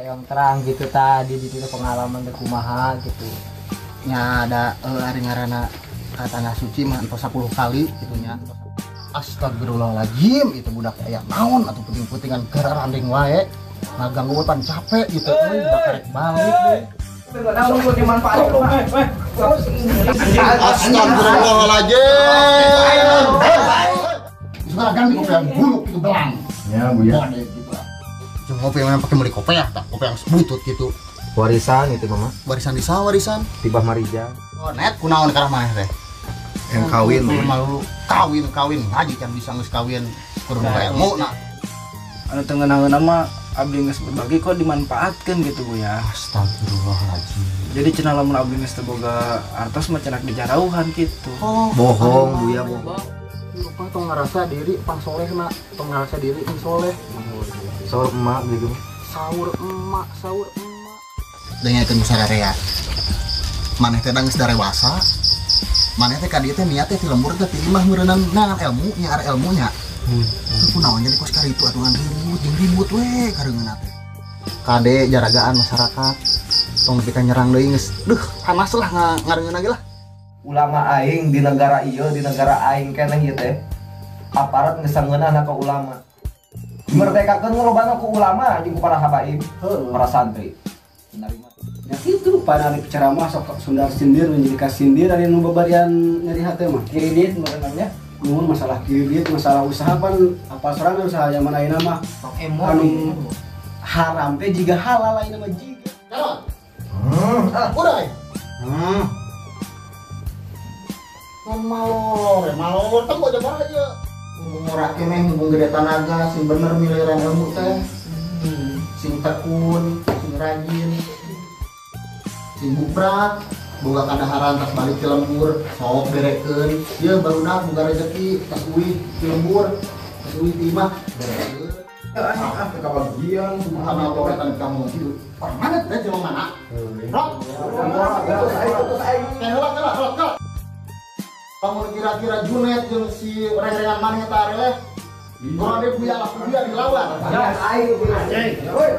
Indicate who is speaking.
Speaker 1: yang terang gitu tadi di situ pengalaman teh kumaha gitu.
Speaker 2: Nya ada ari ngaranna ka tanah suci mah 10 kali gitu nya. Astagfirullahaladzim, itu budak aya naon atuh puting-putingan gara randing wae. Ngaganggu pan capek gitu euy bakarek balik deh. Astagfirullahaladzim. Sekarang di kopi yang buluk itu belang.
Speaker 3: Ya Bu ya.
Speaker 2: Cuma kopi yang pakai beli kopi ya, kopi yang sebutut gitu.
Speaker 3: Warisan itu Mama.
Speaker 2: Warisan di sawah warisan.
Speaker 3: Tibah Marija.
Speaker 2: Oh net kunaon karena mah teh.
Speaker 3: Yang kawin.
Speaker 2: Malu kawin ngaji kan bisa geus kawin kudu boga ilmu nah.
Speaker 4: Anu teu ngeunah mah abdi geus berbagi kok dimanfaatkeun gitu Bu ya.
Speaker 2: Astagfirullahaladzim.
Speaker 4: Jadi cenah lamun abdi geus teu boga artos mah cenah dijarauhan gitu.
Speaker 2: Oh,
Speaker 3: Bohong Bu ya bohong.
Speaker 2: lupa tong ngerasa diri pang soleh nak, tong ngerasa diri pang soleh.
Speaker 3: Sahur emak gitu.
Speaker 2: Sahur emak. Dengarkeun sadarea. Maneh teh geus darewasa. Maneh teh ka dieu teh niat teh ti lembur teh pilih mah meureunnan nangan ilmu nya are ilmunya. Kunaon jadi kos karitu aturan ribut we kareungeunna teh. Kade jaragaan masyarakat. Tong kita nyerang deui geus. Duh, panas lah ngareungeun lagi lah.
Speaker 5: Ulama aing di negara ieu di negara aing keneh ieu teh aparat geus sangeunana ka ulama. Merdekakeun lobana ku ulama jeung ku para habaib, para santri. Narima.
Speaker 4: Ya kitu pada ari ceramah sok sundar sindir menjadi kasindir ari nu babarian nyari hate mah.
Speaker 5: Kiridit sebenarnya
Speaker 4: Mun masalah kiridit, masalah usaha pan apa sorangan usaha zaman ayeuna mah anu haram teh jiga halal ayeuna mah jiga.
Speaker 2: Udah. Malor teh aja bara aja. Murah keneh mumpung gede tanaga sing bener miliran ilmu teh. Sing tekun, sing rajin. Sing buprak, boga kadaharan tas balik ke lembur, sok berekeun. Ieu barudak boga rezeki tas uwi ke lembur, tas uwi timah berekeun.
Speaker 5: kebagian
Speaker 2: Subhanallah wetan kamu hidup. Mana teh jelema mana? Rok. Kelak. Kamu kira-kira Junet jeung si reng-rengan maneh eta areleh. Orang dia punya lah dia dilawan.
Speaker 5: aing.
Speaker 2: Woi.